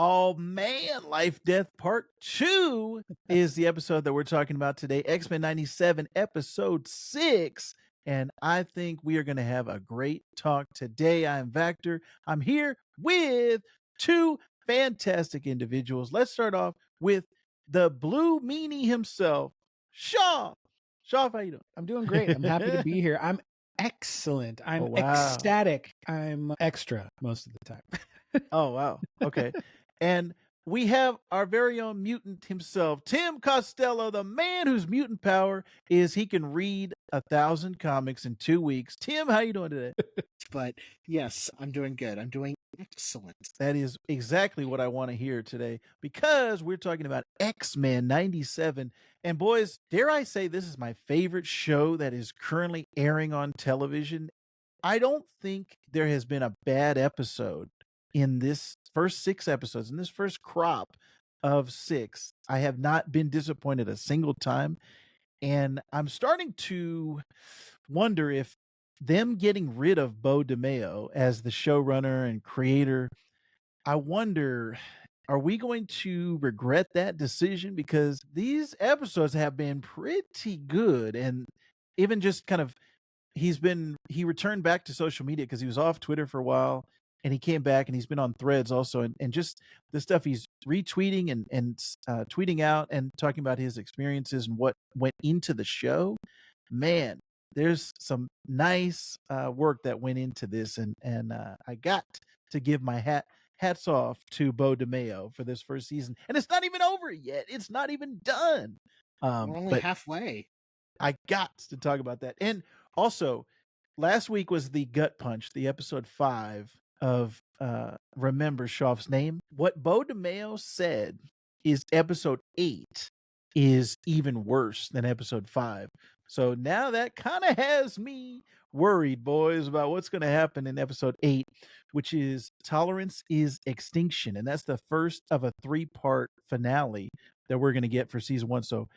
Oh man, Life Death Part 2 is the episode that we're talking about today. X-Men 97 episode 6. And I think we are going to have a great talk today. I'm Vactor. I'm here with two fantastic individuals. Let's start off with the blue meanie himself, Shoff. Shoff, how you doing? I'm doing great. I'm happy to be here. I'm excellent. I'm ecstatic. I'm extra most of the time. Oh, wow. Okay. And we have our very own mutant himself, Tim Costello, the man whose mutant power is he can read 1,000 comics in 2 weeks. Tim, how you doing today? But yes, I'm doing good. I'm doing excellent. That is exactly what I want to hear today because we're talking about X-Men 97. And boys, dare I say this is my favorite show that is currently airing on television. I don't think there has been a bad episode in this first 6 episodes, in this first crop of 6. I have not been disappointed a single time. And I'm starting to wonder if them getting rid of Bo DeMeo as the showrunner and creator, I wonder, are we going to regret that decision? Because these episodes have been pretty good. And even just kind of, he returned back to social media because he was off Twitter for a while. And he came back and he's been on Threads also. And just the stuff he's retweeting and tweeting out and talking about his experiences and what went into the show. Man, there's some nice work that went into this. And I got to give my hats off to Bo DeMeo for this first season. And it's not even over yet. It's not even done. We're only halfway. I got to talk about that. And also, last week was the gut punch, the episode 5 of Remember Shoff's Name. What Bo DeMeo said is episode 8 is even worse than episode 5. So now that kind of has me worried, boys, about what's going to happen in episode 8, which is Tolerance is Extinction. And that's the first of a 3-part finale that we're going to get for season 1. So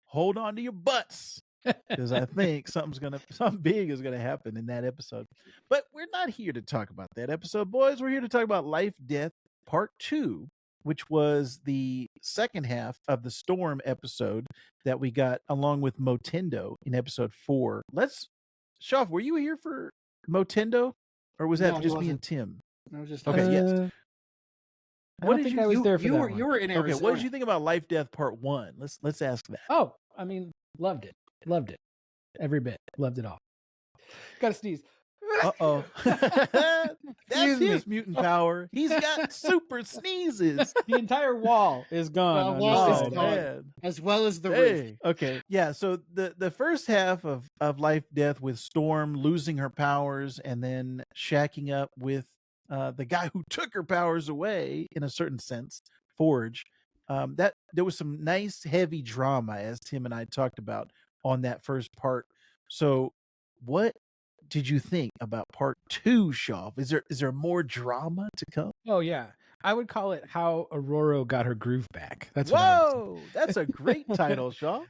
hold on to your butts, because I think something big is gonna happen in that episode. But we're not here to talk about that episode, boys. We're here to talk about Life Death Part 2, which was the second half of the Storm episode that we got along with Motendo in episode 4. Shoff, were you here for Motendo, or was that just me and Tim? I was just okay. Yes. I don't think I was there for that one. You were in Arizona. Okay, what did you think about Life Death Part 1? Let's ask that. Oh, I mean, loved it. Loved it. Every bit. Loved it all. Gotta sneeze. Uh-oh. That's his mutant power. He's got super sneezes. The entire wall is gone. The wall is gone. As well as the roof. Okay. Yeah, so the first half of Life Death with Storm losing her powers and then shacking up with the guy who took her powers away, in a certain sense, Forge. That there was some nice heavy drama, as Tim and I talked about on that first part. So what did you think about part 2, Shoff? Is there more drama to come? Oh yeah. I would call it How Aurora Got Her Groove Back. That's That's a great title, Shoff.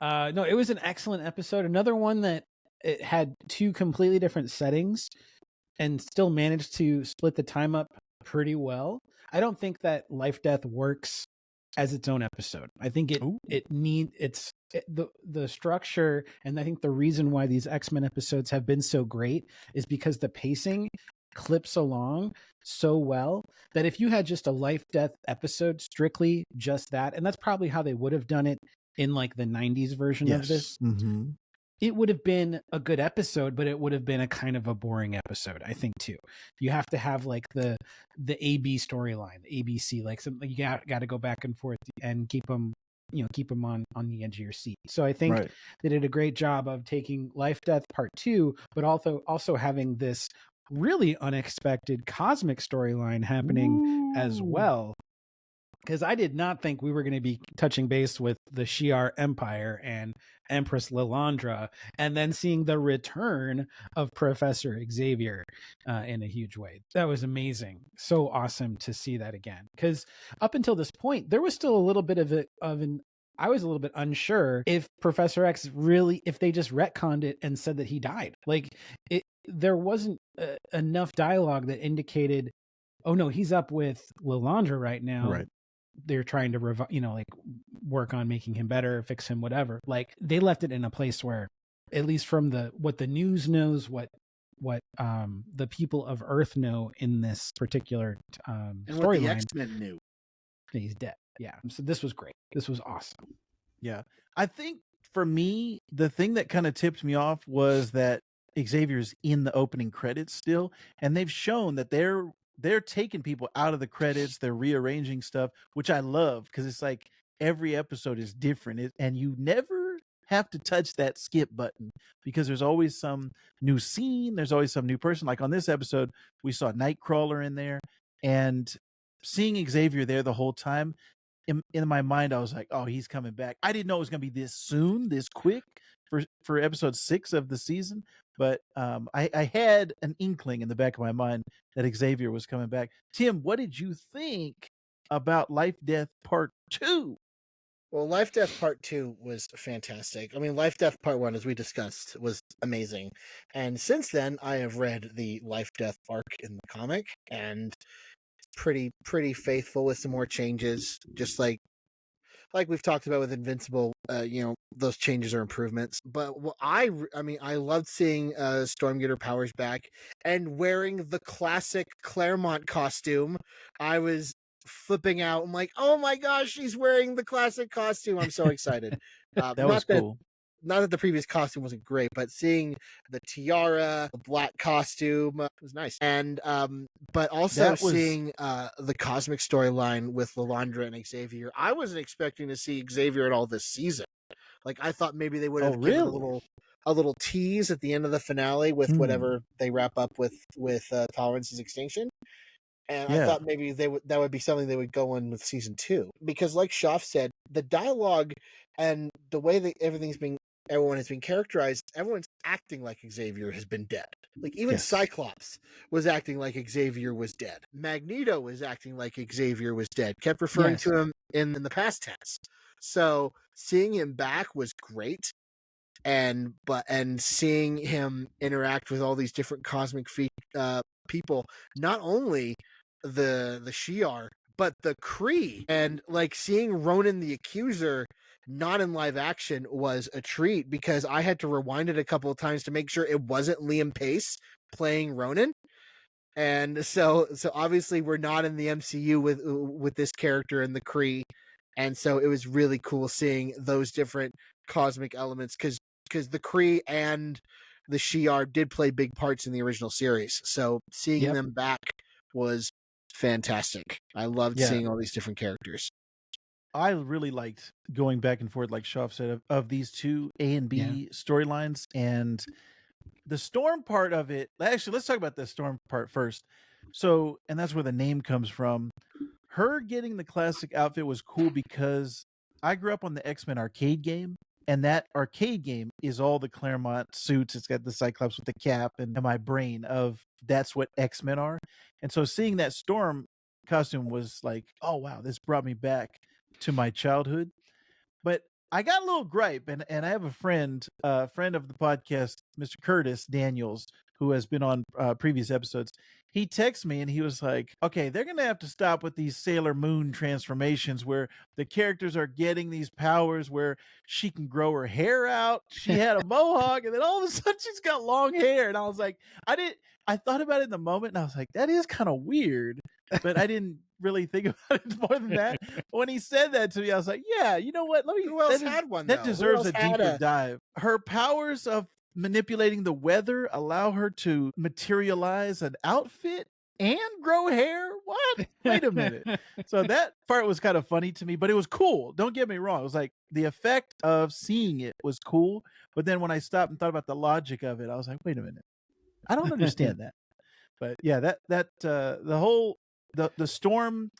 No, it was an excellent episode. Another one that it had 2 completely different settings and still managed to split the time up pretty well. I don't think that Life Death works as its own episode. I think the structure, and I think the reason why these X-Men episodes have been so great is because the pacing clips along so well that if you had just a Life Death episode, strictly just that, and that's probably how they would have done it in like the 90s version of this, it would have been a good episode, but it would have been a kind of a boring episode, I think, too. You have to have like the AB storyline, ABC, like something you got to go back and forth and keep them on the edge of your seat. So I think they did a great job of taking Life Death Part 2, but also having this really unexpected cosmic storyline happening as well. Because I did not think we were going to be touching base with the Shi'ar Empire and Empress Lilandra, and then seeing the return of Professor Xavier in a huge way. That was amazing. So awesome to see that again. Because up until this point, there was still a little bit I was a little bit unsure if Professor X if they just retconned it and said that he died. Like, there wasn't enough dialogue that indicated, Oh no, he's up with Lilandra right now. Right. They're trying to like work on making him better, fix him, whatever. Like they left it in a place where, at least from what the news knows, what the people of Earth know in this particular and what the storyline, X-Men knew. he's dead. Yeah. So this was great. This was awesome. Yeah. I think for me, the thing that kind of tipped me off was that Xavier's in the opening credits still, and they've shown that they're taking people out of the credits, they're rearranging stuff, which I love because it's like every episode is different, and you never have to touch that skip button because there's always some new scene, there's always some new person. Like on this episode, we saw Nightcrawler in there, and seeing Xavier there the whole time, in my mind, I was like, "Oh, he's coming back." I didn't know it was going to be this soon, this quick for episode 6 of the season, but I had an inkling in the back of my mind that Xavier was coming back. Tim, what did you think about Life Death Part 2? Well, Life Death Part 2 was fantastic. I mean, Life Death Part 1, as we discussed, was amazing. And since then, I have read the Life Death arc in the comic, and pretty faithful with some more changes, just like we've talked about with Invincible. Those changes are improvements. But I mean, I loved seeing Storm get her powers back and wearing the classic Claremont costume. I was flipping out. I'm like, oh my gosh, she's wearing the classic costume. I'm so excited. That was cool. Not that the previous costume wasn't great, but seeing the tiara, the black costume was nice. And but also seeing the cosmic storyline with Lilandra and Xavier. I wasn't expecting to see Xavier at all this season. Like I thought maybe they would have given a little tease at the end of the finale with whatever they wrap up with Tolerance's Extinction. And I thought maybe that would be something they would go on with season 2. Because like Shoff said, the dialogue and the way that everyone has been characterized, everyone's acting like Xavier has been dead. Like even Cyclops was acting like Xavier was dead. Magneto was acting like Xavier was dead. Kept referring to him in the past tense. So seeing him back was great. And seeing him interact with all these different cosmic people, not only the Shi'ar, but the Kree, and like seeing Ronan the Accuser not in live action was a treat because I had to rewind it a couple of times to make sure it wasn't Liam Pace playing Ronan. And so obviously we're not in the MCU with this character in the Kree, and so it was really cool seeing those different cosmic elements because the Kree and the Shi'ar did play big parts in the original series. So seeing them back was fantastic. I loved seeing all these different characters. I really liked going back and forth, like Shoff said, of these two A and B storylines, and the Storm part of it. Actually, let's talk about the Storm part first. So, and that's where the name comes from. Her getting the classic outfit was cool because I grew up on the X-Men arcade game, and that arcade game is all the Claremont suits. It's got the Cyclops with the cap, and in my brain of that's what X-Men are. And so seeing that Storm costume was like, oh wow, this brought me back to my childhood. But I got a little gripe, and I have a friend of the podcast, Mr. Curtis Daniels, who has been on previous episodes. He texted me and he was like, okay, they're going to have to stop with these Sailor Moon transformations where the characters are getting these powers where she can grow her hair out. She had a mohawk and then all of a sudden she's got long hair. And I was like, I thought about it in the moment and I was like, that is kind of weird, but I didn't really think about it more than that. When he said that to me, I was like, yeah, you know what? Who else had one? That deserves a deeper dive. Her powers of manipulating the weather allow her to materialize an outfit and grow hair. What? Wait a minute. So that part was kind of funny to me, but it was cool. Don't get me wrong. It was like the effect of seeing it was cool. But then when I stopped and thought about the logic of it, I was like, wait a minute. I don't understand that. But yeah, the Storm.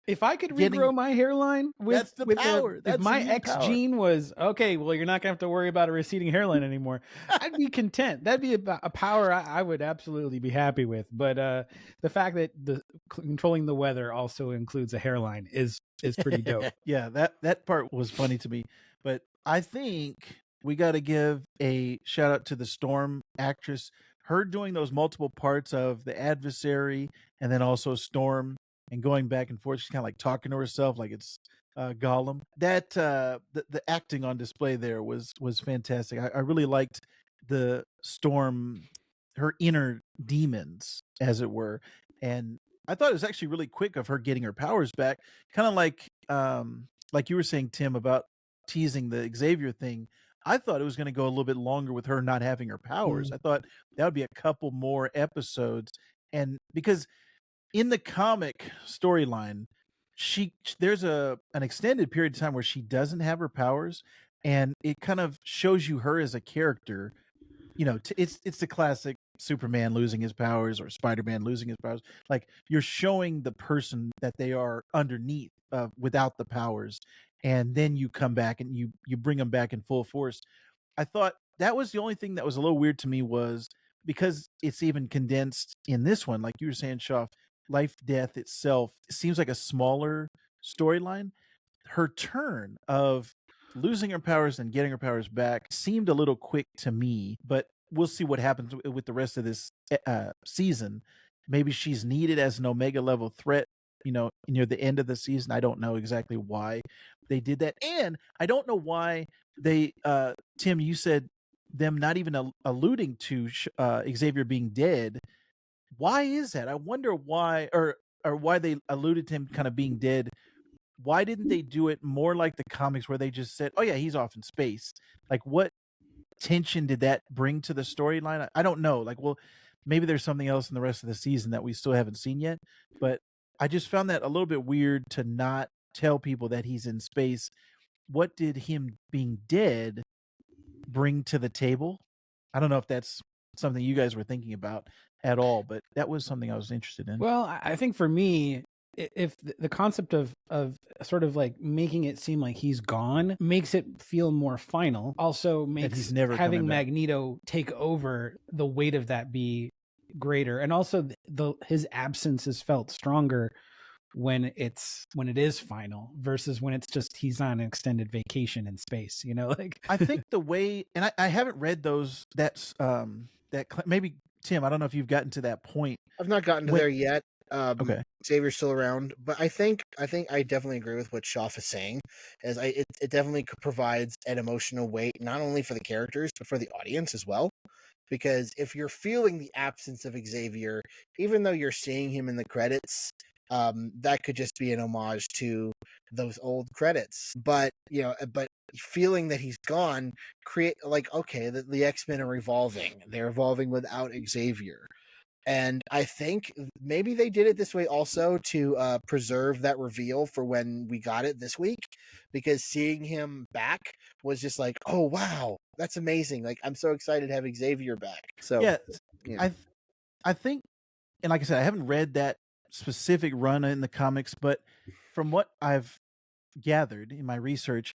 If I could regrow my hairline that's the power. If my X gene was okay, well, you're not gonna have to worry about a receding hairline anymore. I'd be content. That'd be a power I would absolutely be happy with. But the fact that the controlling the weather also includes a hairline is pretty dope. Yeah, that part was funny to me. But I think we got to give a shout out to the Storm actress. her doing those multiple parts of the adversary and then also Storm and going back and forth. She's kind of like talking to herself like it's Gollum. That the acting on display there was fantastic. I really liked the Storm, her inner demons, as it were, and I thought it was actually really quick of her getting her powers back, kind of like you were saying, Tim, about teasing the Xavier thing. I thought it was going to go a little bit longer with her not having her powers. I thought that would be a couple more episodes, and because in the comic storyline, there's an extended period of time where she doesn't have her powers, and it kind of shows you her as a character. It's the classic Superman losing his powers or Spider-Man losing his powers. Like you're showing the person that they are underneath without the powers, and then you come back and you bring them back in full force. I thought that was the only thing that was a little weird to me was because it's even condensed in this one, like you were saying, Shaw, life death itself seems like a smaller storyline. Her turn of losing her powers and getting her powers back seemed a little quick to me, but we'll see what happens with the rest of this season. Maybe she's needed as an Omega level threat, near the end of the season. I don't know exactly why they did that. And I don't know why they, Tim, you said them not even alluding to Xavier being dead. Why is that? I wonder why, or why they alluded to him kind of being dead. Why didn't they do it more like the comics where they just said, "Oh yeah, he's off in space"? Like, what tension did that bring to the storyline? I don't know. Like, well, maybe there's something else in the rest of the season that we still haven't seen yet. But I just found that a little bit weird to not tell people that he's in space. What did him being dead bring to the table? I don't know if that's something you guys were thinking about at all, but that was something I was interested in. Well, I think for me, if the concept of sort of like making it seem like he's gone makes it feel more final, also makes he's never having coming back. Magneto take over the weight of that be greater, and also his absence is felt stronger when it is final versus when it's just he's on an extended vacation in space. Like I think the way, and I haven't read those. Maybe Tim, I don't know if you've gotten to that point. I've not gotten to there yet. Okay. Xavier's still around, but I think I definitely agree with what Shoff is saying. It definitely provides an emotional weight not only for the characters but for the audience as well. Because if you're feeling the absence of Xavier, even though you're seeing him in the credits, that could just be an homage to those old credits. But feeling that he's gone create like, okay, the X-Men are evolving. They're evolving without Xavier. And I think maybe they did it this way also to preserve that reveal for when we got it this week, because seeing him back was just like, oh wow, that's amazing! Like I'm so excited to have Xavier back. So yeah. I think, and like I said, I haven't read that specific run in the comics, but from what I've gathered in my research,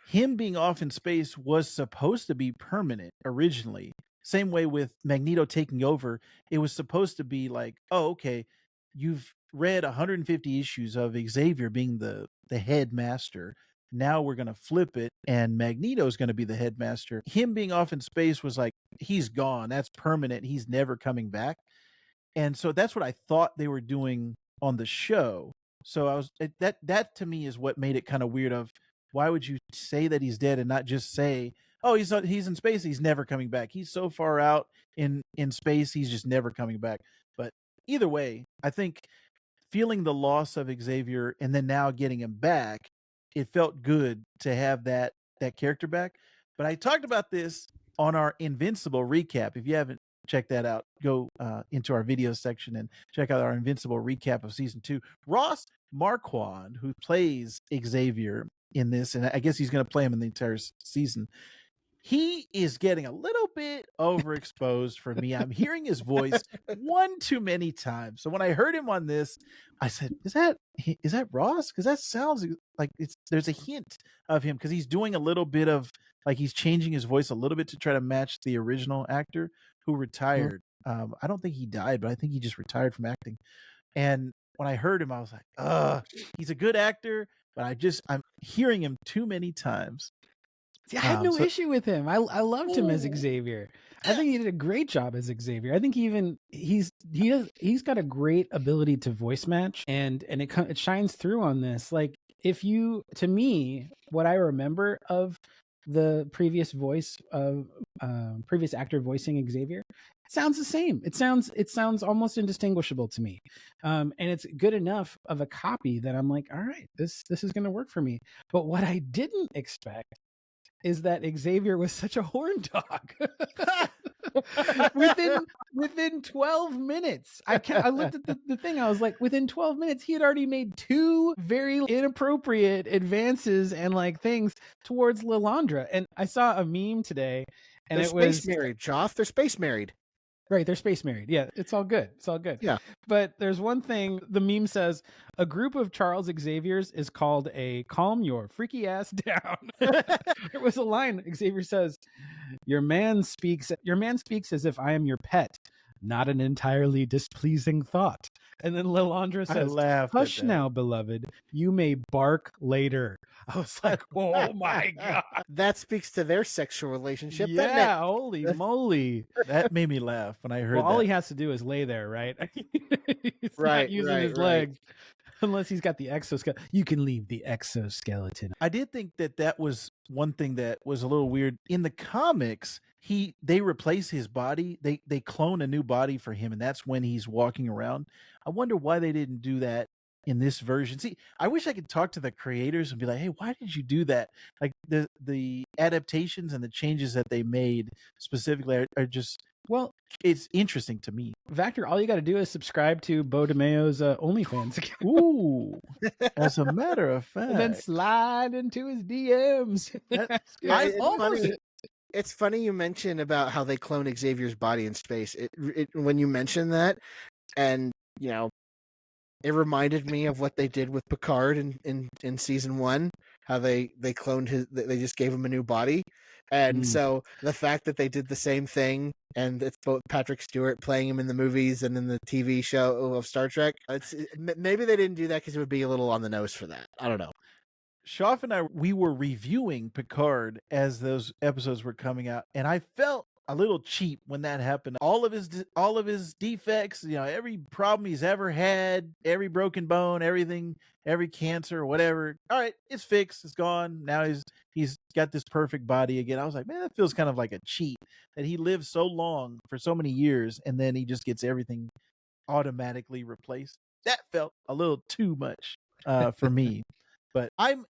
him being off in space was supposed to be permanent originally. Same way with Magneto taking over, it was supposed to be like, oh, okay, you've read 150 issues of Xavier being the headmaster. Now we're going to flip it, and Magneto's going to be the headmaster. Him being off in space was like, he's gone. That's permanent. He's never coming back. And so that's what I thought they were doing on the show. So I was that to me is what made it kind of weird. Of why would you say that he's dead and not just say, oh, he's in space, he's never coming back. He's so far out in space, he's just never coming back. But either way, I think feeling the loss of Xavier and then now getting him back, it felt good to have that character back. But I talked about this on our Invincible recap. If you haven't checked that out, go into our video section and check out our Invincible recap of season 2. Ross Marquand, who plays Xavier in this, and I guess he's going to play him in the entire season, he is getting a little bit overexposed for me. I'm hearing his voice one too many times. So when I heard him on this, I said, is that Ross? Because that sounds like there's a hint of him, because he's doing a little bit of, like, he's changing his voice a little bit to try to match the original actor who retired. I don't think he died, but I think he just retired from acting. And when I heard him, I was like, he's a good actor, but I'm hearing him too many times. See, I had no issue with him. I loved him as Xavier. I think he did a great job as Xavier. I think he's got a great ability to voice match, and it shines through on this. Like, to me, what I remember of the previous actor voicing Xavier, it sounds the same. It sounds almost indistinguishable to me, and it's good enough of a copy that I'm like, all right, this is going to work for me. But what I didn't expect is that Xavier was such a horn dog. within 12 minutes, I looked at the thing. I was like, within 12 minutes, he had already made 2 very inappropriate advances and like things towards Lilandra. And I saw a meme today, and they're it was space married, Joff. They're space married. Right, they're space married. Yeah, it's all good. It's all good. Yeah. But there's one thing, the meme says, a group of Charles Xaviers is called a calm your freaky ass down. There was a line Xavier says, your man speaks as if I am your pet, not an entirely displeasing thought. And then Lilandra says, hush now, beloved, you may bark later. I was like, oh my God. That speaks to their sexual relationship. Yeah, holy moly. That made me laugh when I heard that. All he has to do is lay there, right? He's not using his legs. Unless he's got the exoskeleton. You can leave the exoskeleton. I did think that was one thing that was a little weird. In the comics, they replace his body. They clone a new body for him, and that's when he's walking around. I wonder why they didn't do that in this version. See, I wish I could talk to the creators and be like, hey, why did you do that? Like the adaptations and the changes that they made specifically are just, well, it's interesting to me. Vactor, all you got to do is subscribe to Bo DeMayo's OnlyFans account. Ooh, as a matter of fact. And then slide into his DMs. It's funny you mention about how they clone Xavier's body in space. When you mention that, and it reminded me of what they did with Picard in season 1, how they cloned they just gave him a new body. And so the fact that they did the same thing, and it's both Patrick Stewart playing him in the movies and in the TV show of Star Trek, maybe they didn't do that because it would be a little on the nose for that. I don't know. Shoff and I, we were reviewing Picard as those episodes were coming out, and I felt a little cheap when that happened. All of his defects, every problem he's ever had, every broken bone, everything, every cancer, whatever. All right, it's fixed, it's gone. Now he's got this perfect body again. I was like, man, that feels kind of like a cheat that he lived so long for so many years, and then he just gets everything automatically replaced. That felt a little too much for me. But I'm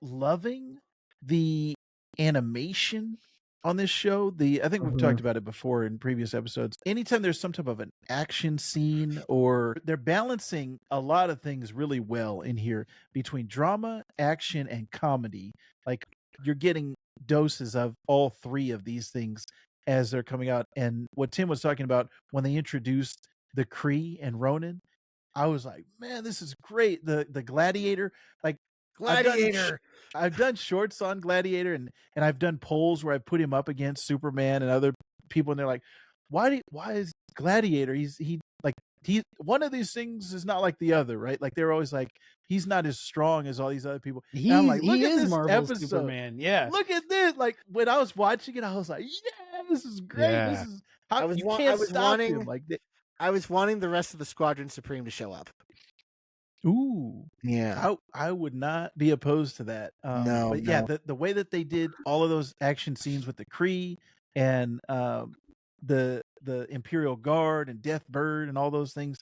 loving the animation on this show. I think we've talked about it before in previous episodes. Anytime there's some type of an action scene, or they're balancing a lot of things really well in here between drama, action, and comedy. Like, you're getting doses of all 3 of these things as they're coming out. And what Tim was talking about when they introduced the Kree and Ronin, I was like, man, this is great. The Gladiator, like, Gladiator. I've done shorts on Gladiator, and I've done polls where I put him up against Superman and other people, and they're like, why is Gladiator? He one of these things is not like the other, right? Like, they're always like, he's not as strong as all these other people. I'm like, look at this Marvel's episode. Superman. Yeah. Look at this. Like, when I was watching it, I was like, yeah, this is great. Yeah. This is how you can't stop him. Like, I was wanting the rest of the Squadron Supreme to show up. Ooh, yeah. I would not be opposed to that. But yeah, the way that they did all of those action scenes with the Kree and the Imperial Guard and Deathbird and all those things,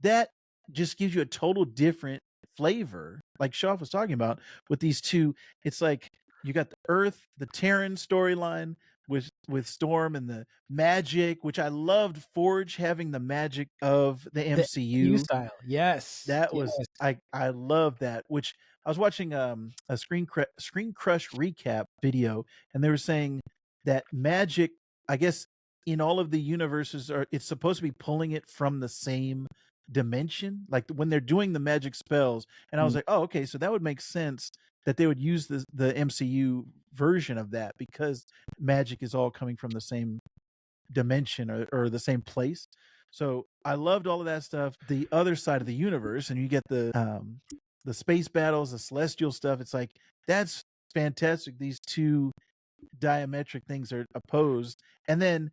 that just gives you a total different flavor. Like Shoff was talking about with these 2, it's like you got the Earth, the Terran storyline with Storm, and the magic, which I loved Forge having the magic of the MCU style. Yes. That was, I love that, which I was watching a Screen Crush recap video, and they were saying that magic, I guess, in all of the universes, it's supposed to be pulling it from the same dimension, like when they're doing the magic spells. And I was like, oh, okay, so that would make sense that they would use the MCU version of that, because magic is all coming from the same dimension or the same place. So I loved all of that stuff. The other side of the universe, and you get the space battles, the celestial stuff. It's like, that's fantastic. These 2 diametric things are opposed, and then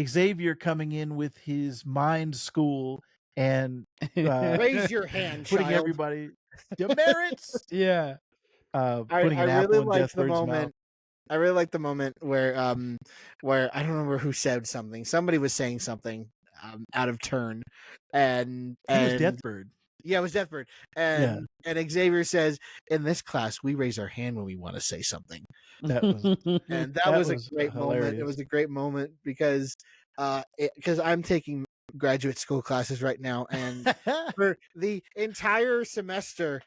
Xavier coming in with his mind school and raise your hand, putting child. everybody demerits. Yeah. Putting an I apple really in like the Deathbird's moment. mouth. I really like the moment where I don't remember who said something. Somebody was saying something out of turn, and It was Deathbird. Yeah, it was Deathbird. And Xavier says, "In this class, we raise our hand when we want to say something." That was a great moment. It was a great moment because I'm taking graduate school classes right now, and for the entire semester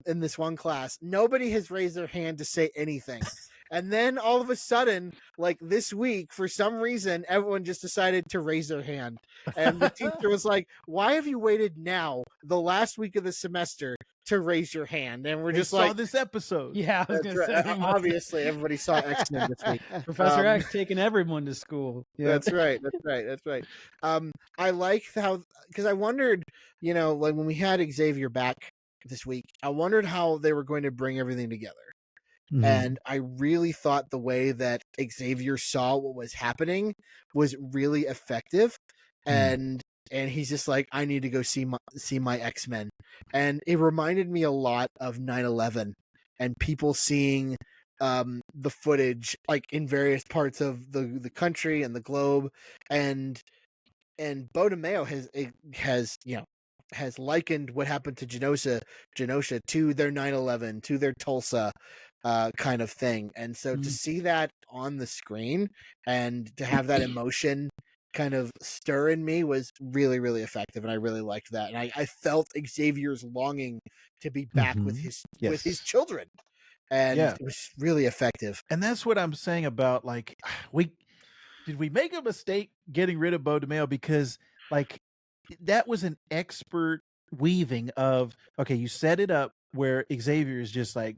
in this one class, nobody has raised their hand to say anything. And then all of a sudden, like this week, for some reason, everyone just decided to raise their hand. And the teacher was like, "Why have you waited now, the last week of the semester, to raise your hand?" And we're just saw like, this episode. Yeah, I was going to say. Obviously, everybody saw X-Men this week. Professor X taking everyone to school. Yeah. That's right. I like how, because I wondered, like when we had Xavier back this week, I wondered how they were going to bring everything together. Mm-hmm. And I really thought the way that Xavier saw what was happening was really effective. And he's just like, I need to go see my X-Men. And it reminded me a lot of 9/11 and people seeing the footage like in various parts of the country and the globe. And Bo DeMeo has likened what happened to Genosha to their 9/11, to their Tulsa kind of thing. And so to see that on the screen and to have that emotion kind of stir in me was really, really effective. And I really liked that. And I felt Xavier's longing to be back with his children. And it was really effective. And that's what I'm saying about, like, did we make a mistake getting rid of Bo DeMeo? Because like that was an expert weaving of, okay, you set it up where Xavier is just like,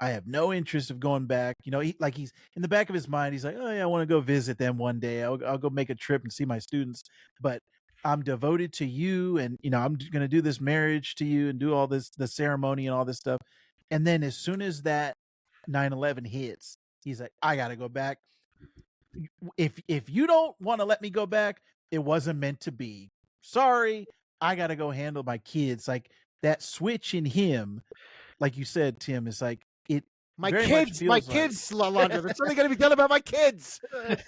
I have no interest of going back. He's in the back of his mind. He's like, oh yeah, I want to go visit them one day. I'll go make a trip and see my students, but I'm devoted to you. And, I'm going to do this marriage to you and do all this, the ceremony and all this stuff. And then as soon as that 9/11 hits, he's like, I got to go back. If you don't want to let me go back, it wasn't meant to be. Sorry, I got to go handle my kids. Like that switch in him, like you said, Tim, is like, my kids, Landra. There's something going to be done about my kids.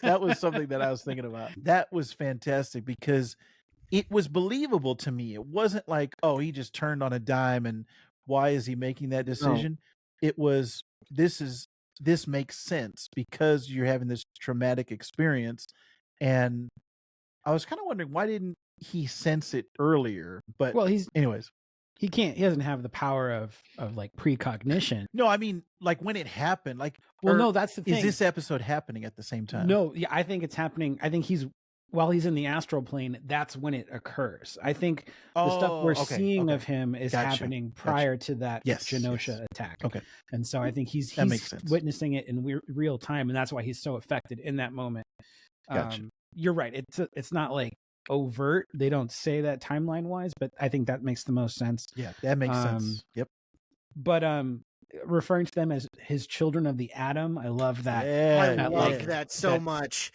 That was something that I was thinking about. That was fantastic because it was believable to me. It wasn't like, oh, he just turned on a dime and why is he making that decision? No. It was, this makes sense because you're having this traumatic experience. And I was kind of wondering, why didn't he sense it earlier? But anyways. He doesn't have the power of like precognition. No, I mean, like when it happened, like, no, that's the thing. Is this episode happening at the same time? No, yeah, I think it's happening. I think while he's in the astral plane, that's when it occurs. I think the stuff we're seeing of him is happening prior to that Genosha attack. Okay. And so I think he's witnessing it in real time. And that's why he's so affected in that moment. Gotcha. You're right. It's not like overt. They don't say that timeline wise, but I think that makes the most sense. Yeah, that makes sense. Yep. But referring to them as his children of the atom, I love that. I like that so much.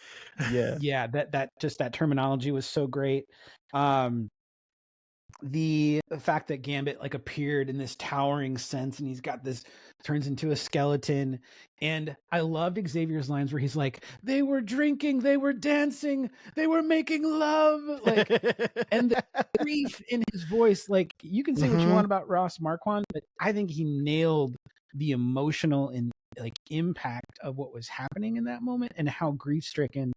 Yeah, that just that terminology was so great. The fact that Gambit like appeared in this towering sense and he's got this, turns into a skeleton. And I loved Xavier's lines where he's like, they were drinking, they were dancing, they were making love. Like, and the grief in his voice, like you can say what you want about Ross Marquand, but I think he nailed the emotional and like impact of what was happening in that moment and how grief stricken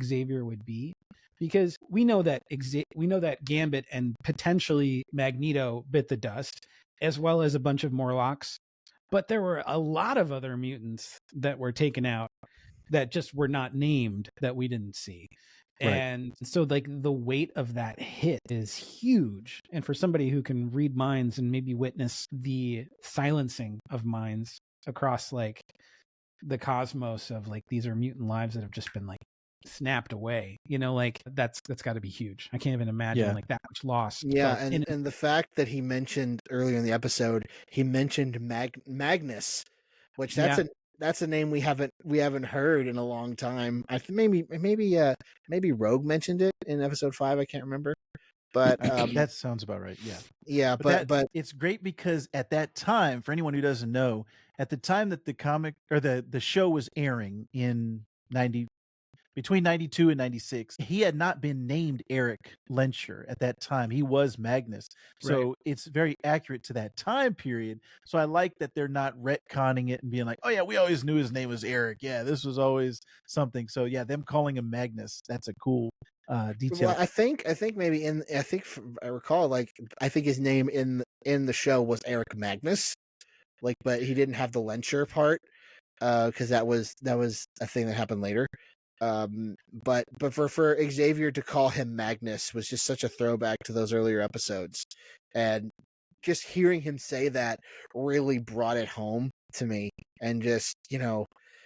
Xavier would be. Because we know that Gambit and potentially Magneto bit the dust, as well as a bunch of Morlocks. But there were a lot of other mutants that were taken out that just were not named that we didn't see. Right. And so like the weight of that hit is huge. And for somebody who can read minds and maybe witness the silencing of minds across like the cosmos of like, these are mutant lives that have just been like snapped away, like that's got to be huge. I can't even imagine like that much loss. Yeah. And the fact that he mentioned earlier in the episode, he mentioned Magnus, which that's a name we haven't heard in a long time. I think maybe Rogue mentioned it in episode 5. I can't remember, but that sounds about right. Yeah. yeah, But it's great because at that time, for anyone who doesn't know, at the time that the comic or the show was airing in 90 between 92 and 96, he had not been named Eric Lensher at that time. He was Magnus. So it's very accurate to that time period. So I like that they're not retconning it and being like, oh yeah, we always knew his name was Eric. Yeah, this was always something. So yeah, them calling him Magnus, that's a cool detail. Well, I think maybe I recall, like, I think his name in the show was Eric Magnus, like, but he didn't have the Lensher part, because that was a thing that happened later. But for Xavier to call him Magnus was just such a throwback to those earlier episodes, and just hearing him say that really brought it home to me. And just,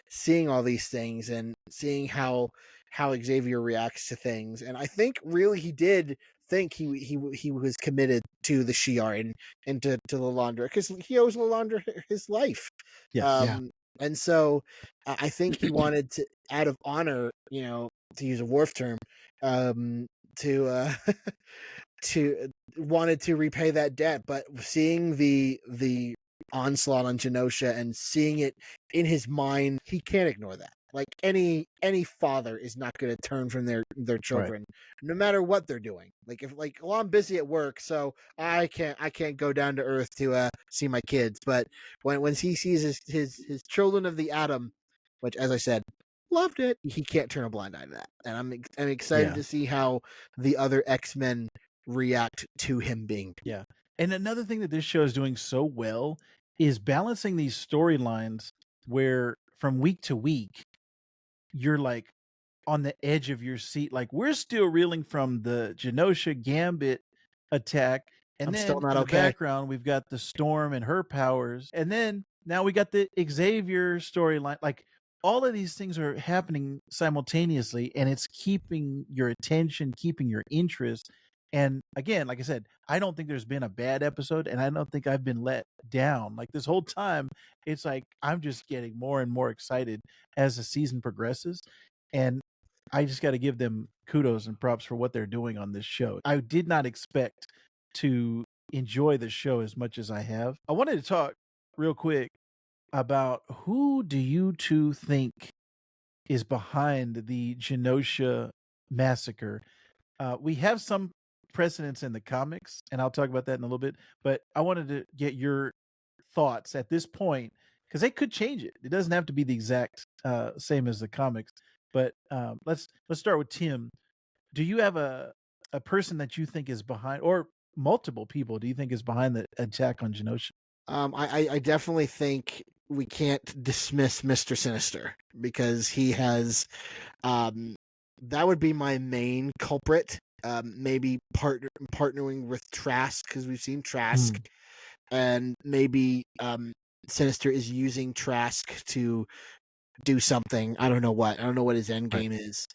seeing all these things and seeing how Xavier reacts to things, and I think really he did think he was committed to the Shi'ar and to Lilandra, because he owes Lilandra his life. Yes. And so I think he wanted to, out of honor, to use a Worf term, to to wanted to repay that debt. But seeing the onslaught on Genosha and seeing it in his mind, he can't ignore that. Like, any father is not going to turn from their children, no matter what they're doing. Like, well, I'm busy at work, so I can't go down to Earth to see my kids. But when he sees his children of the atom, which, as I said, loved it, he can't turn a blind eye to that. And I'm excited to see how the other X-Men react to him being. Yeah. And another thing that this show is doing so well is balancing these storylines where from week to week you're like on the edge of your seat. Like, we're still reeling from the Genosha Gambit attack, and I'm then still not in the okay. background we've got the Storm and her powers, and then now we got the Xavier storyline. Like, all of these things are happening simultaneously, and it's keeping your attention, keeping your interest. And again, like I said, I don't think there's been a bad episode, and I don't think I've been let down. Like, this whole time, it's like I'm just getting more and more excited as the season progresses. And I just got to give them kudos and props for what they're doing on this show. I did not expect to enjoy the show as much as I have. I wanted to talk real quick about who do you two think is behind the Genosha massacre. We have some precedents in the comics, and I'll talk about that in a little bit, but I wanted to get your thoughts at this point, because they could change it. It doesn't have to be the exact same as the comics. But let's start with Tim. Do you have a person that you think is behind, or multiple people do you think is behind the attack on Genosha? I definitely think we can't dismiss Mr. Sinister, because he has that would be my main culprit. Maybe partnering with Trask, because we've seen Trask, and maybe Sinister is using Trask to do something. I don't know what his end game is,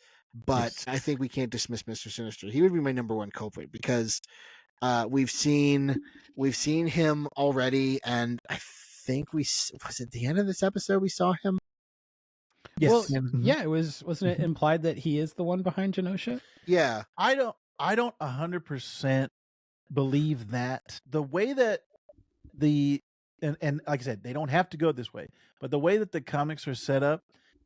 but yes. I think we can't dismiss Mr. Sinister. He would be my number one culprit, because we've seen him already, and I think was it the end of this episode we saw him. Yes. Well, yeah, wasn't it implied that he is the one behind Genosha? Yeah. I don't 100% believe that. The way that and like I said, they don't have to go this way, but the way that the comics are set up,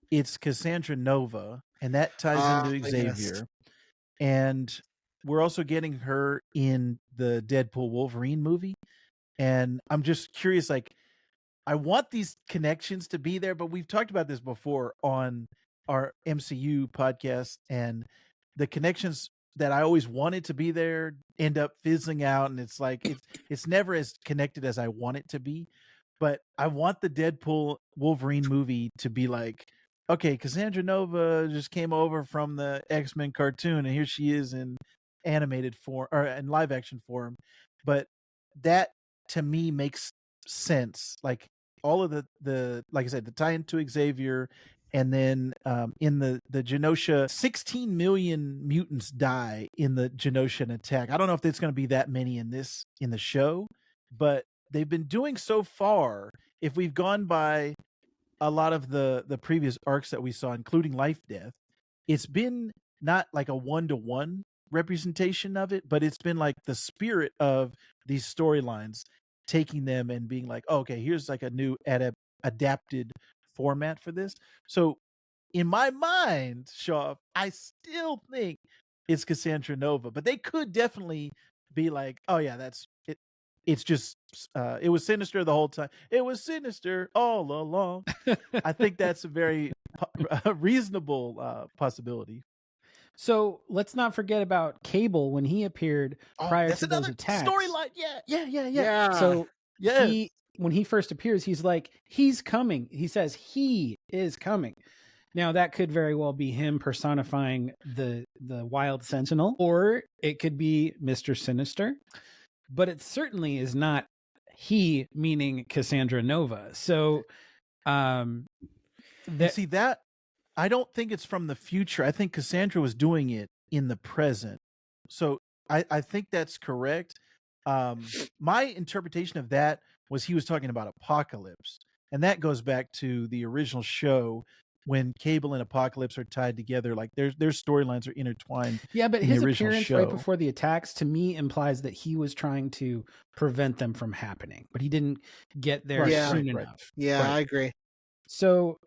it's Cassandra Nova, and that ties into Xavier. Yes. And we're also getting her in the Deadpool Wolverine movie. And I'm just curious, like, I want these connections to be there, but we've talked about this before on our MCU podcast, and the connections that I always wanted to be there end up fizzling out, and it's like it's never as connected as I want it to be. But I want the Deadpool Wolverine movie to be like, okay, Cassandra Nova just came over from the X-Men cartoon, and here she is in animated form or in live action form. But that to me makes sense. Like, all of the like I said, the tie into Xavier, and then in the Genosha, 16 million mutants die in the Genoshan attack. I don't know if there's going to be that many in the show, but they've been doing so far. If we've gone by a lot of the previous arcs that we saw, including Life Death, it's been not like a one-to-one representation of it, but it's been like the spirit of these storylines, taking them and being like, oh, okay, here's like a new adapted format for this. So in my mind, Shaw, I still think it's Cassandra Nova, but they could definitely be like, oh yeah, that's it. It's just it was Sinister the whole time. It was Sinister all along. I think that's a very reasonable possibility. So let's not forget about Cable when he appeared prior to those attacks. Storyline, yeah. So when he first appears, he's like, he's coming. He says he is coming. Now that could very well be him personifying the Wild Sentinel, or it could be Mr. Sinister, but it certainly is not he, meaning Cassandra Nova. So, see that I don't think it's from the future. I think Cassandra was doing it in the present. So I think that's correct. My interpretation of that was he was talking about Apocalypse, and that goes back to the original show when Cable and Apocalypse are tied together, like their storylines are intertwined. Yeah, but his appearance right before the attacks to me implies that he was trying to prevent them from happening, but he didn't get there soon enough. Yeah, I agree. So,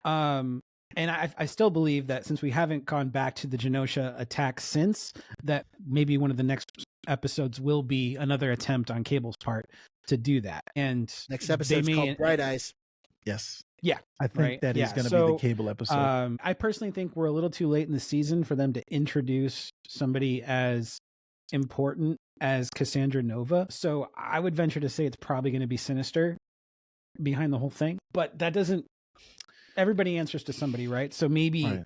and I still believe that since we haven't gone back to the Genosha attack since, that maybe one of the next episodes will be another attempt on Cable's part to do that. And next episode is called Bright Eyes. Yes. Yeah, I think that is going to be the Cable episode. I personally think we're a little too late in the season for them to introduce somebody as important as Cassandra Nova. So I would venture to say it's probably going to be Sinister behind the whole thing. But that doesn't. Everybody answers to somebody, right? So maybe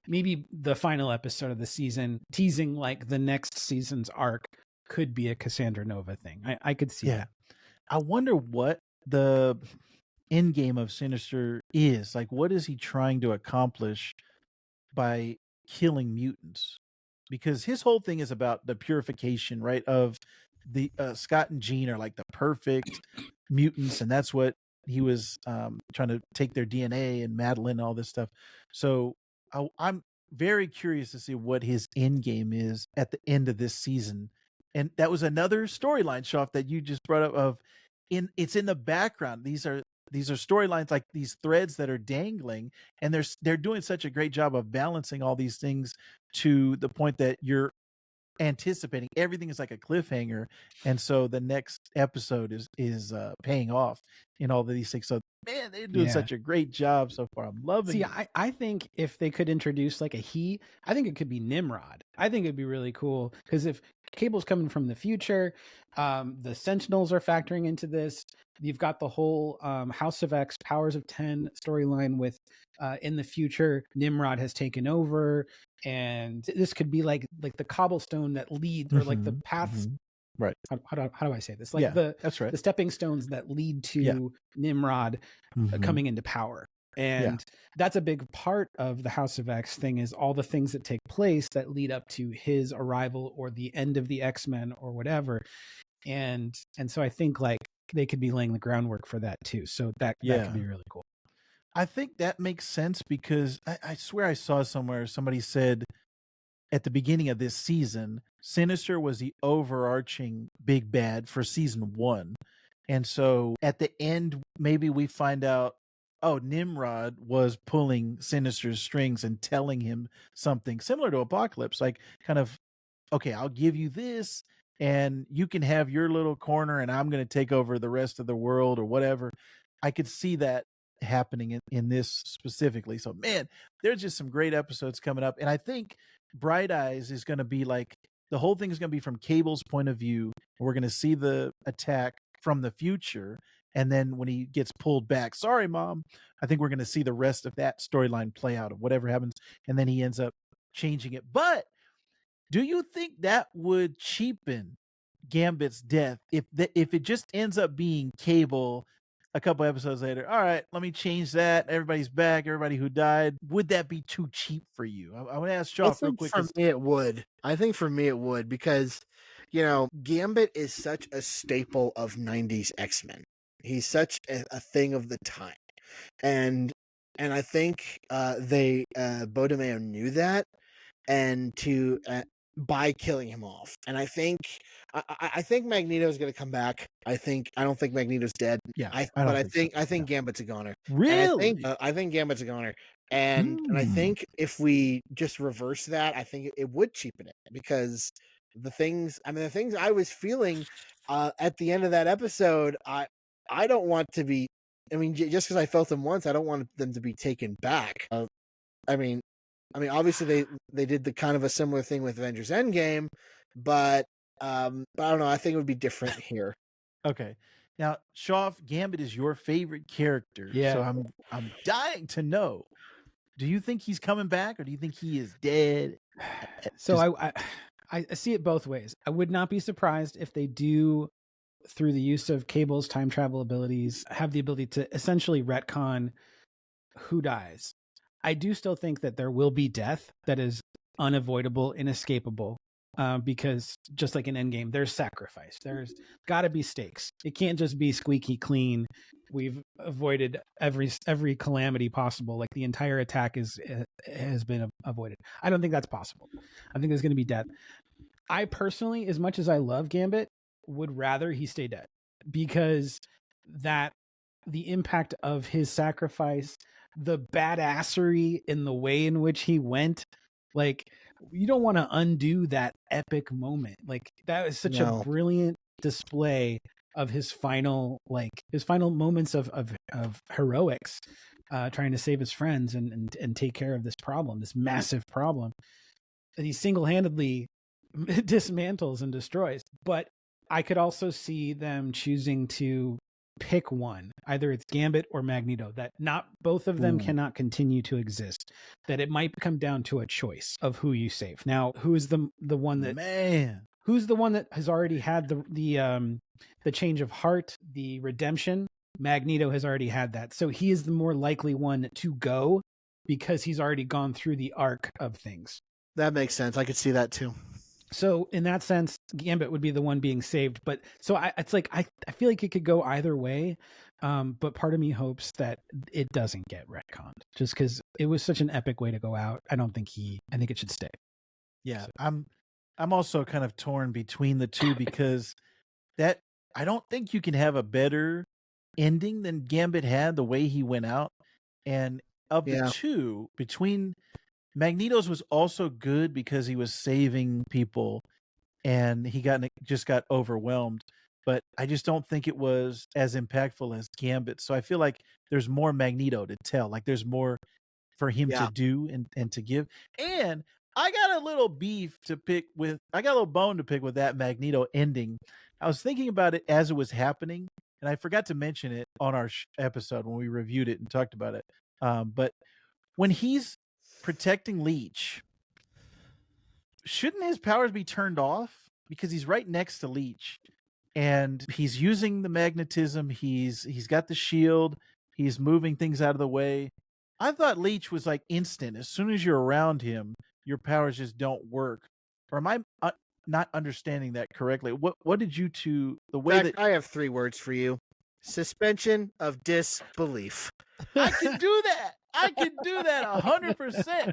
the final episode of the season, teasing like the next season's arc, could be a Cassandra Nova thing. I could see that. I wonder what the end game of Sinister is. Like, what is he trying to accomplish by killing mutants? Because his whole thing is about the purification, right? Of the Scott and Jean are like the perfect mutants, and that's what he was trying to take their DNA, and Madeline and all this stuff. So I'm very curious to see what his end game is at the end of this season. And that was another storyline, Shoff, that you just brought up of it's in the background. These are storylines, like these threads that are dangling, and they're doing such a great job of balancing all these things to the point that you're anticipating everything is like a cliffhanger, and so the next episode is paying off in all of these things. So man, they're doing such a great job so far. I'm loving it. I think if they could introduce like I think it could be Nimrod. I think it'd be really cool because if Cable's coming from the future, the Sentinels are factoring into this. You've got the whole House of X, Powers of 10 storyline with in the future, Nimrod has taken over, and this could be like the cobblestone that leads, or like the paths. Right. How do I say this? Like that's right. The stepping stones that lead to Nimrod coming into power. And that's a big part of the House of X thing, is all the things that take place that lead up to his arrival or the end of the X-Men or whatever. And so I think like they could be laying the groundwork for that too. So that could be really cool. I think that makes sense because I swear I saw somewhere somebody said at the beginning of this season, Sinister was the overarching big bad for season 1. And so at the end, maybe we find out, oh, Nimrod was pulling Sinister's strings and telling him something similar to Apocalypse, like kind of, okay, I'll give you this and you can have your little corner and I'm going to take over the rest of the world or whatever. I could see that happening in this specifically. So man, there's just some great episodes coming up. And I think Bright Eyes is going to be like, the whole thing is going to be from Cable's point of view. We're going to see the attack from the future. And then when he gets pulled back, sorry, Mom, I think we're going to see the rest of that storyline play out of whatever happens. And then he ends up changing it. But do you think that would cheapen Gambit's death if it just ends up being Cable a couple episodes later? All right, let me change that. Everybody's back. Everybody who died. Would that be too cheap for you? I want to ask Shoff real quick. For me, it would. I think for me, it would, because, Gambit is such a staple of 90s X-Men. He's such a thing of the time. And And I think Bodemeo knew that, and by killing him off. And I think Magneto is going to come back. I don't think Magneto's dead. Yeah, I think Gambit's a goner. Really? And I think Gambit's a goner. And I think if we just reverse that, I think it would cheapen it, because the things I was feeling at the end of that episode, I don't want to be. I mean, just because I felt them once, I don't want them to be taken back. I mean, obviously they did the kind of a similar thing with Avengers Endgame, but I don't know. I think it would be different here. Okay. Now, Shoff, Gambit is your favorite character. Yeah. So I'm dying to know. Do you think he's coming back, or do you think he is dead? So I see it both ways. I would not be surprised if they do, through the use of Cable's time travel abilities, have the ability to essentially retcon who dies. I do still think that there will be death that is unavoidable, inescapable, because just like in Endgame, there's sacrifice. There's got to be stakes. It can't just be squeaky clean. We've avoided every calamity possible. Like the entire attack has been avoided. I don't think that's possible. I think there's going to be death. I personally, as much as I love Gambit, would rather he stay dead, because the impact of his sacrifice, the badassery in the way in which he went, like, you don't want to undo that epic moment. Like, that was such a brilliant display of his final moments of heroics, trying to save his friends and take care of this problem, this massive problem that he single-handedly dismantles and destroys. But I could also see them choosing to pick one, either it's Gambit or Magneto, that not both of them cannot continue to exist, that it might come down to a choice of who you save. Now, who is the one that who's the one that has already had the change of heart, the redemption? Magneto has already had that, so he is the more likely one to go, because he's already gone through the arc of things. That makes sense. I could see that too. So in that sense, Gambit would be the one being saved. But so I feel like it could go either way. But part of me hopes that it doesn't get retconned, just because it was such an epic way to go out. I think it should stay. Yeah. So. I'm also kind of torn between the two, because I don't think you can have a better ending than Gambit had, the way he went out. And of the two, between Magneto's was also good because he was saving people and he just got overwhelmed. But I just don't think it was as impactful as Gambit. So I feel like there's more Magneto to tell. Like there's more for him to do and to give. And I got a little bone to pick with that Magneto ending. I was thinking about it as it was happening, and I forgot to mention it on our episode when we reviewed it and talked about it. But when he's protecting Leech, shouldn't his powers be turned off? Because he's right next to Leech and he's using the magnetism. He's got the shield. He's moving things out of the way. I thought Leech was like instant. As soon as you're around him, your powers just don't work. Or am I not understanding that correctly? What did you two, the way that I have 3 words for you: suspension of disbelief. I can do that. I can do that 100%.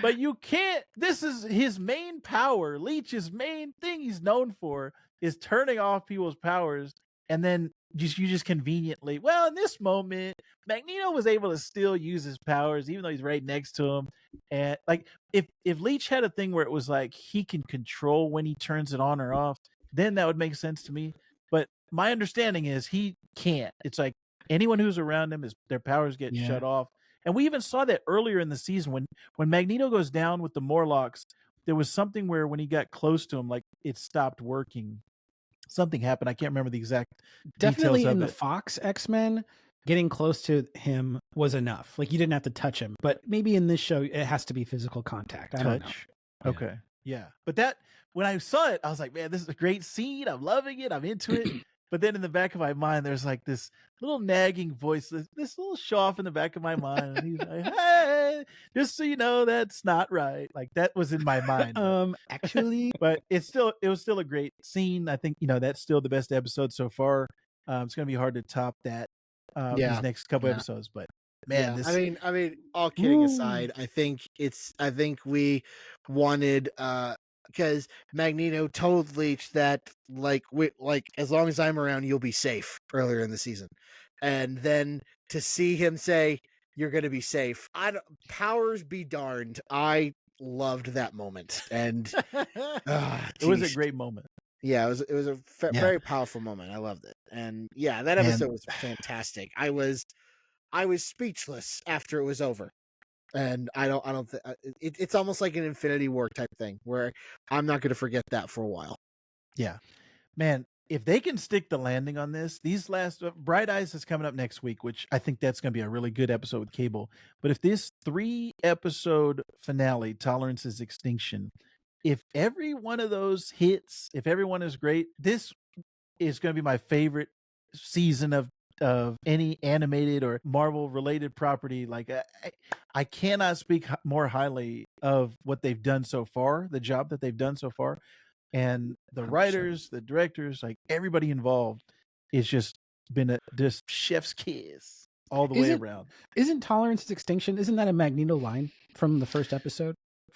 But you can't. This is his main power. Leech's main thing he's known for is turning off people's powers, and then you just conveniently. Well, in this moment, Magneto was able to still use his powers even though he's right next to him. And like, if Leech had a thing where it was like he can control when he turns it on or off, then that would make sense to me. But my understanding is he can't. It's like anyone who's around him, their powers get shut off. And we even saw that earlier in the season when Magneto goes down with the Morlocks. There was something where when he got close to him, like it stopped working. Something happened. I can't remember the exact Definitely details of in it. the Fox X-Men, getting close to him was enough. Like you didn't have to touch him. But maybe in this show, it has to be physical contact. I don't know. Okay. Yeah. But when I saw it, I was like, man, this is a great scene. I'm loving it. I'm into it. But then in the back of my mind, there's like this little nagging voice, this little Shoff in the back of my mind. And he's like, hey, just so you know, that's not right. Like that was in my mind. Actually, but it was still a great scene. I think, that's still the best episode so far. It's going to be hard to top that these next couple episodes, but man, Yeah, this I mean, all kidding aside, I think we wanted because Magneto told Leech that like as long as I'm around, you'll be safe earlier in the season, and then to see him say you're going to be safe, powers be darned. I loved that moment, and it was a geez. great moment. Yeah, it was a Yeah, very powerful moment. I loved it, and yeah, that man. episode was fantastic. I was speechless after it was over. And I don't think it's almost like an Infinity War type thing where I'm not going to forget that for a while. Yeah, man. If they can stick the landing on this, these last Bright Eyes is coming up next week, which I think that's going to be a really good episode with Cable. But if this 3-episode finale, Tolerance's Extinction, if every one of those hits, if everyone is great, this is going to be my favorite season of any animated or Marvel related property. Like I cannot speak more highly of what they've done so far, the job that they've done so far, and the 100%. writers, the directors, like everybody involved, is just been just chef's kiss all the way around. Isn't Tolerance's Extinction? Isn't that a Magneto line from the first or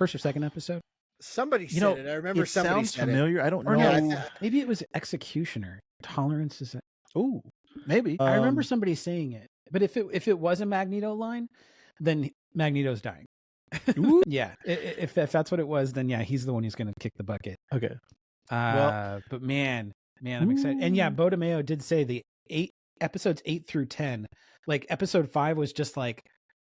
second episode? Somebody said it. I remember it somebody sounds said familiar. it. I don't Or know. no, maybe it was Executioner. Tolerance is. Oh, maybe. I remember somebody saying it. But if it was a Magneto line, then Magneto's dying. Yeah, if that's what it was, then yeah, he's the one who's going to kick the bucket. Okay. But man, I'm excited. And yeah, Bo DeMeo did say the episodes 8 through 10, like episode 5 was just like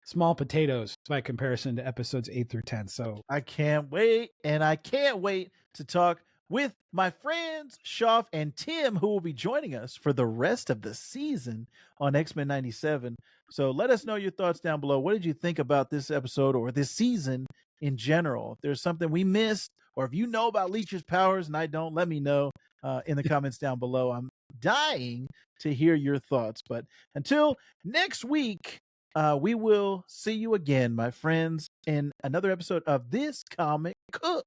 small potatoes by comparison to episodes 8 through 10. So I can't wait, and I can't wait to talk with my friends Shoff and Tim, who will be joining us for the rest of the season on X-Men 97. So let us know your thoughts down below. What did you think about this episode or this season in general? If there's something we missed, or if you know about Leech's powers and I don't, let me know in the comments down below. I'm dying to hear your thoughts. But until next week, we will see you again, my friends, in another episode of This Comic Cook.